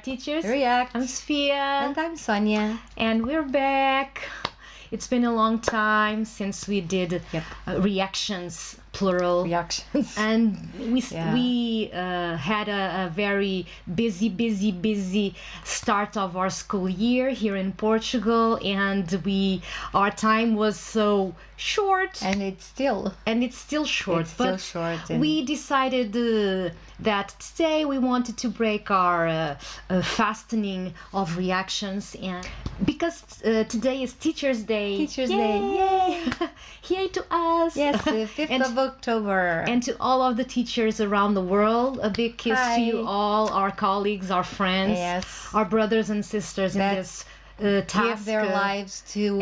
Teachers. React. I'm Sofia. And I'm Sonia. And we're back. It's been a long time since we did reactions, plural. Reactions. And we had a very busy start of our school year here in Portugal, and our time was so short. And it's still short. And we decided that today we wanted to break our fastening of reactions, and because today is Teachers Day. Teachers Day. Yay! Yay to us. Yes, the 5th of October. And to all of the teachers around the world, a big kiss to you all, our colleagues, our friends, our brothers and sisters in this task. Give their lives to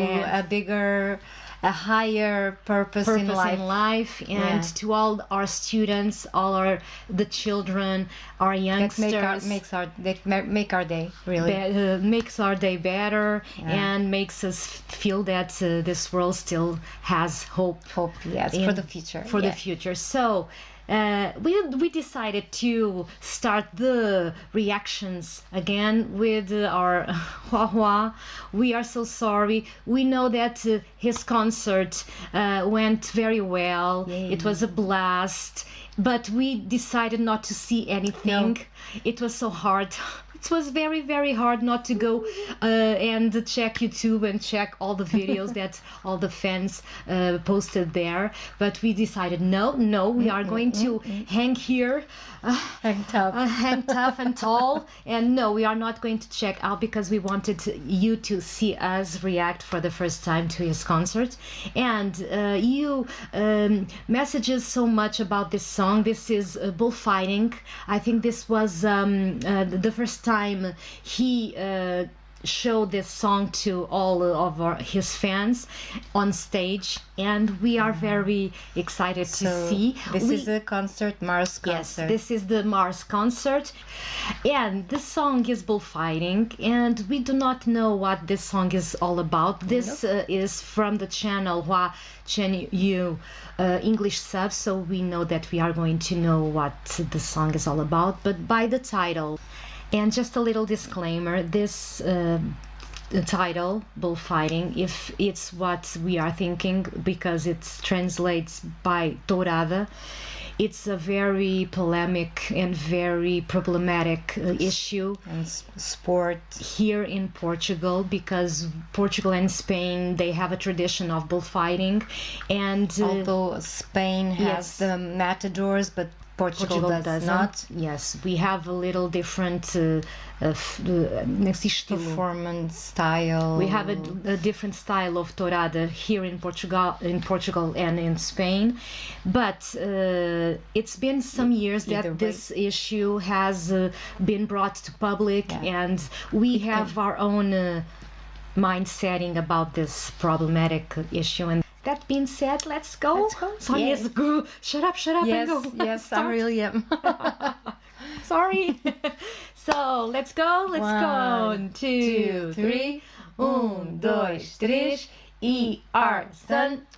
a higher purpose in life. And to all our students, the children, our youngsters. That make our day, really. Makes our day better and makes us feel that this world still has hope. For the future. For the future. So we decided to start the reactions again with our Hua. We are so sorry. We know that his concert went very well. Yay. It was a blast, but we decided not to see anything. No. It was so hard. It was very hard not to go and check YouTube and check all the videos that all the fans posted there. But we decided no, we are going to hang here, hang tough and tall. And no, we are not going to check out because we wanted you to see us react for the first time to his concert. And you messages so much about this song. This is Bullfighting. I think this was the first time he showed this song to all of his fans on stage, and we are very excited to see. This is a Mars concert. Yes, this is the Mars concert, and this song is Bullfighting, and we do not know what this song is all about. This is from the channel Hua Chenyu English sub, so we know that we are going to know what the song is all about, but by the title. And just a little disclaimer, this title, Bullfighting, if it's what we are thinking, because it translates by tourada, it's a very polemic and very problematic issue. And sport. Here in Portugal, because Portugal and Spain, they have a tradition of bullfighting. And although Spain has the matadors, but Portugal does not. Yes, we have a little different performance style. We have a different style of tourada here in Portugal and in Spain. But it's been some years that this issue has been brought to public, and we have our own mind setting about this problematic issue. And that being said, let's go. Sonia's go. Shut up yes, and go. Yes, I really am. Sorry. So, let's go. 1, 2, 3. 1, 2, 3. 1, 2,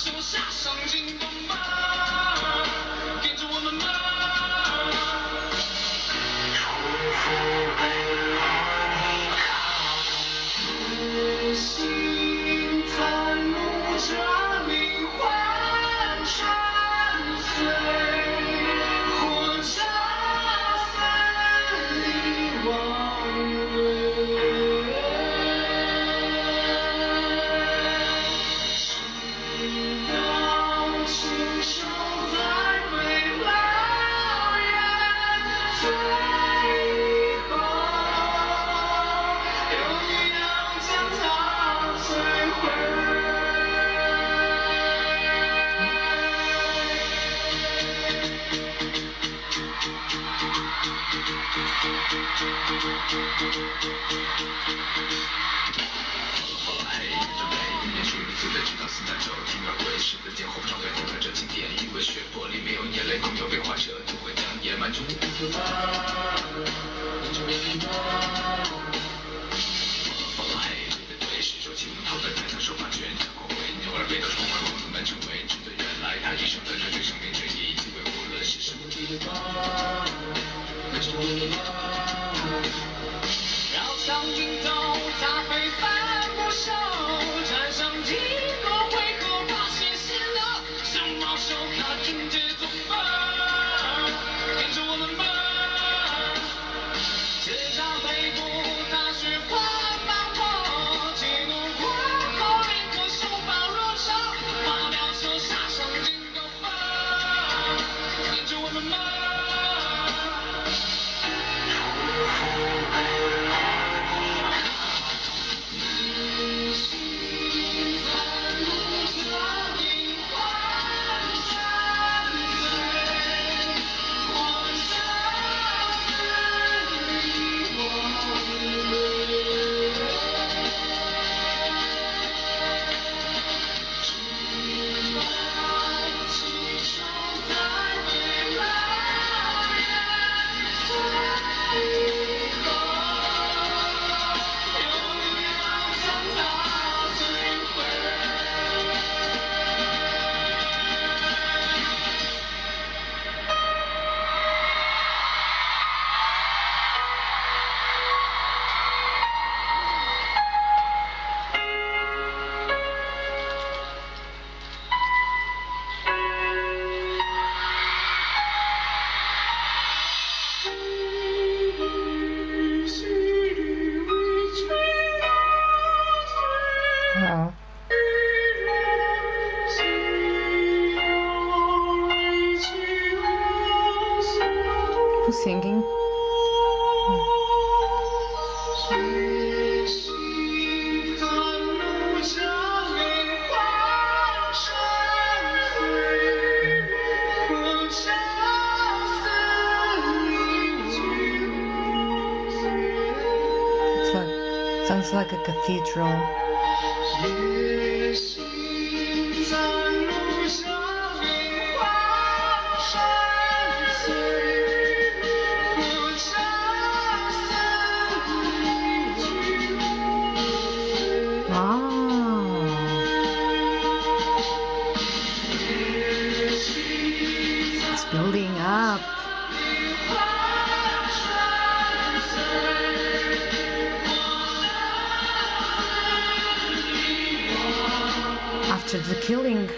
火烧森林望月。Who's singing? Sounds like a cathedral. It's building up. After the killing.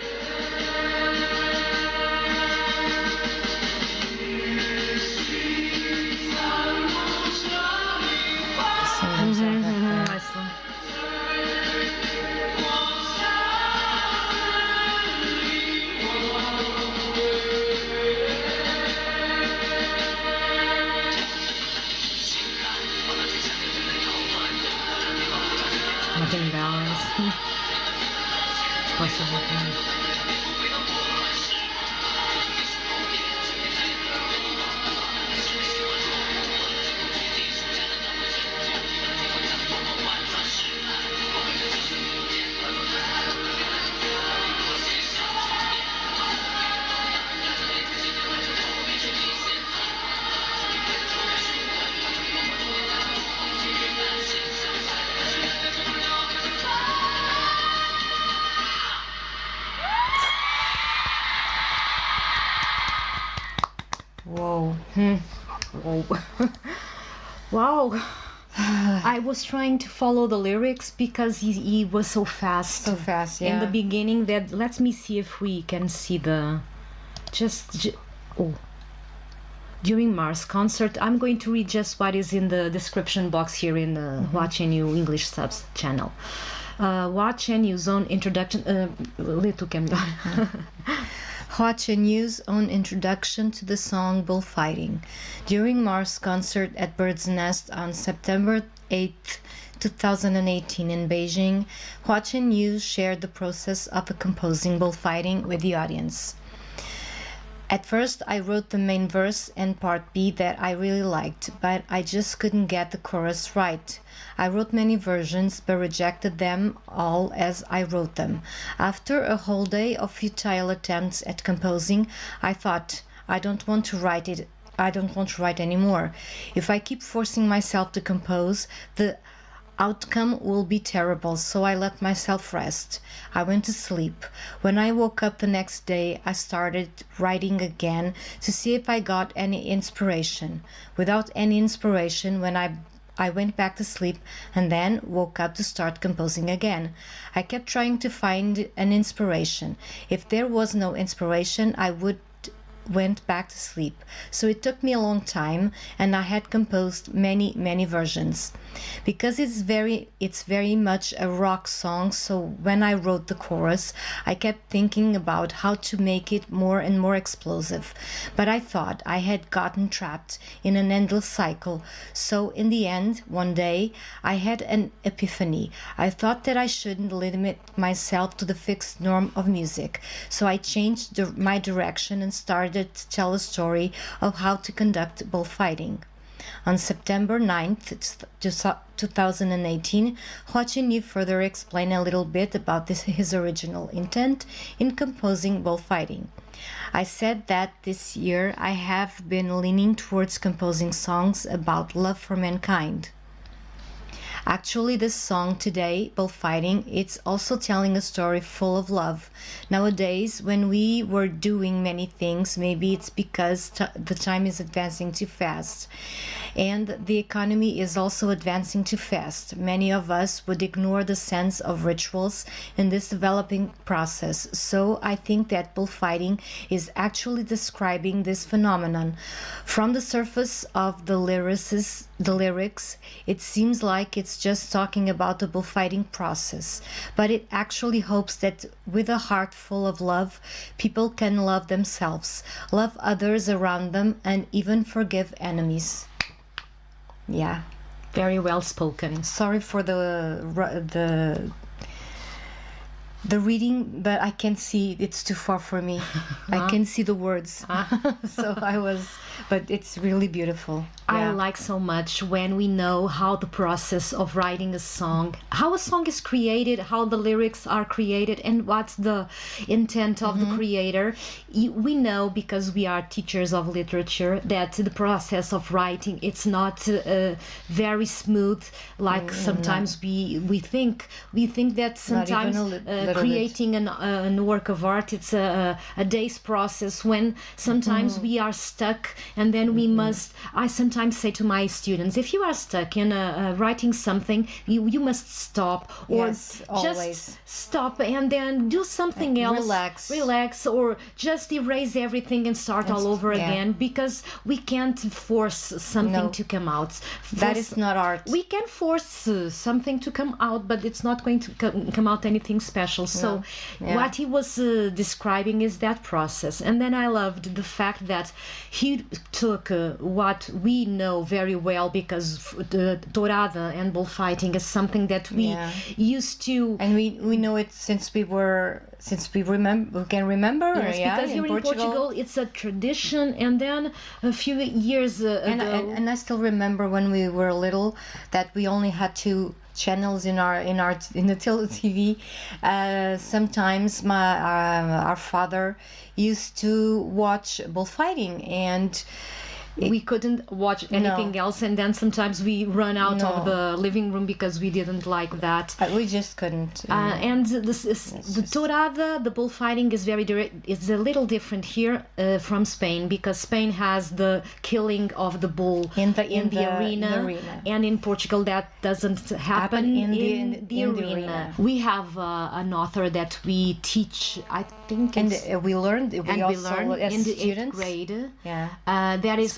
Nothing balanced. Whoa. Whoa. Wow. I was trying to follow the lyrics because he was so fast. So fast, yeah. In the beginning, that let me see if we can see the during Mars concert. I'm going to read just what is in the description box here in the Hua Chenyu English subs channel. Hua Chenyu's own introduction. Hua Chenyu's own introduction to the song Bullfighting. During Mars concert at Bird's Nest on September 8, 2018 in Beijing, Hua Chenyu shared the process of composing Bullfighting with the audience. At first, I wrote the main verse and part B that I really liked, but I just couldn't get the chorus right. I wrote many versions, but rejected them all as I wrote them. After a whole day of futile attempts at composing, I thought, I don't want to write anymore. If I keep forcing myself to compose, the outcome will be terrible, so I let myself rest. I went to sleep. When I woke up the next day, I started writing again to see if I got any inspiration. Without any inspiration, when I went back to sleep and then woke up to start composing again. I kept trying to find an inspiration. If there was no inspiration, I went back to sleep. So it took me a long time, and I had composed many versions. Because it's very much a rock song, so when I wrote the chorus, I kept thinking about how to make it more and more explosive. But I thought I had gotten trapped in an endless cycle. So in the end, one day, I had an epiphany. I thought that I shouldn't limit myself to the fixed norm of music. So I changed my direction and started to tell a story of how to conduct bullfighting. On September 9th, 2018, Hua Chenyu further explained a little bit about his original intent in composing bullfighting. I said that this year I have been leaning towards composing songs about love for mankind. Actually, this song today, Bullfighting, it's also telling a story full of love. Nowadays, when we were doing many things, maybe it's because the time is advancing too fast. And the economy is also advancing too fast. Many of us would ignore the sense of rituals in this developing process. So I think that bullfighting is actually describing this phenomenon. From the surface of the lyrics, it seems like it's just talking about the bullfighting process, but it actually hopes that with a heart full of love, people can love themselves, love others around them, and even forgive enemies. Yeah. Very well spoken. Sorry for the reading, but I can't see, it's too far for me. I can see the words. But it's really beautiful. I like so much when we know how the process of writing a song, how a song is created, how the lyrics are created, and what's the intent of the creator. We know, because we are teachers of literature, that the process of writing, it's not very smooth, like sometimes we think that sometimes creating a work of art, it's a day's process, when sometimes we are stuck, and then we must, I sometimes say to my students, if you are stuck in writing something, you must stop, or just stop and then do something else, relax, or just erase everything and start all over again, because we can't force something to come out. That is not art. We can force something to come out, but it's not going to come out anything special. So what he was describing is that process. And then I loved the fact that he took what we know very well, because the tourada and bullfighting is something that we used to, and we know it since we can remember. Yes, because here in Portugal it's a tradition, and then a few years ago, and I still remember when we were little that we only had two channels in the TV. Sometimes our father used to watch bullfighting, and we couldn't watch anything else, and then sometimes we run out of the living room because we didn't like that. We just couldn't. And the tourada, the bullfighting, is it's a little different here from Spain, because Spain has the killing of the bull in the arena, and in Portugal that doesn't happen in the arena. We have an author that we teach, I think, and we learned as in the students. 8th grade. Yeah, that is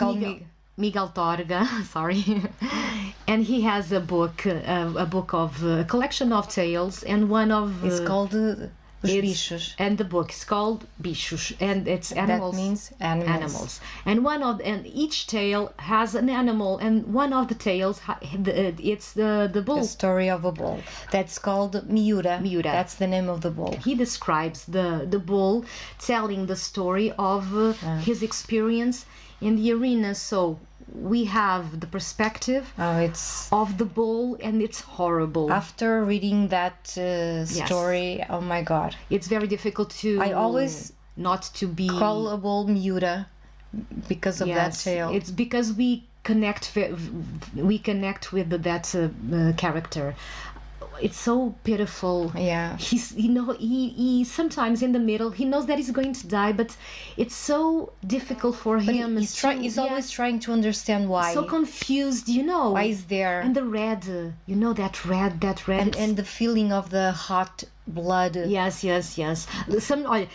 Miguel Torga, sorry, and he has a book of a collection of tales, and one of it's called Os It's- bichos. And the book is called Bichos, and it's animals. That means animals. And each tale has an animal, and one of the tales it's the bull. The story of a bull. That's called Miura. Miura. That's the name of the bull. He describes the bull telling the story of his experience in the arena. So we have the perspective Oh, it's of the bull, and it's horrible. after reading that story. Oh my God! It's very difficult to. I always not to be call a bull Miura because of that Yes, tale. it's because we connect with that character. It's so pitiful. Yeah. He sometimes in the middle he knows that he's going to die, but it's so difficult for But him. he's always trying to understand why. so confused, Why is there? And the red, that red. And the feeling of the hot blood. Yes. Olha,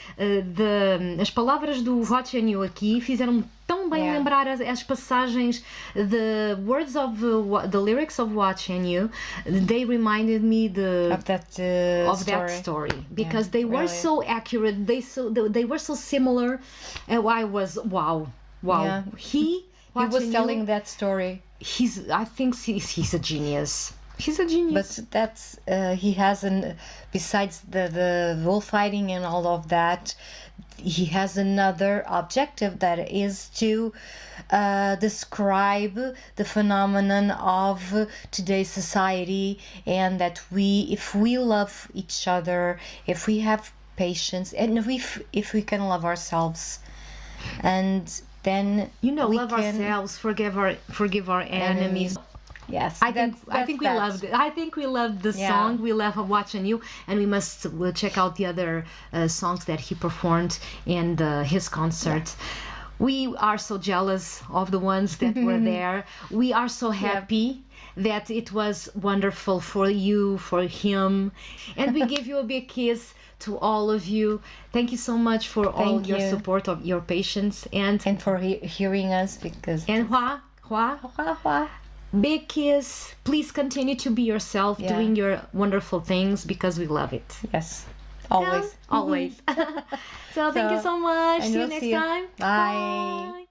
as palavras do Hua Chenyu aqui fizeram tão bem Yeah. lembrar as passagens, the words of the lyrics of Hua Chenyu. They reminded me Of that that story because they were really. so accurate. They were so similar. And I was wow. Yeah. He He was Chenyu, telling that story. I think he's a genius. He's a genius. But that's he has besides the bullfighting and all of that, he has another objective that is to describe the phenomenon of today's society, and that if we love each other, if we have patience, and if we can love ourselves, and then we love can, ourselves, forgive our enemies. Yes, I think we loved it. I think we loved the Yeah. song. We love Hua Chenyu, and we must check out the other songs that he performed in his concert. We are so jealous of the ones that were there. We are so happy that it was wonderful for you, for him, and we give you a big kiss to all of you. Thank you so much for all Thank your you. support, of your patience, and for hearing us, because Hua. Big kiss. Please continue to be yourself, Yeah. doing your wonderful things, because we love it. yes, always. Always. So thank you so much. and See you we'll next see you. time. Bye.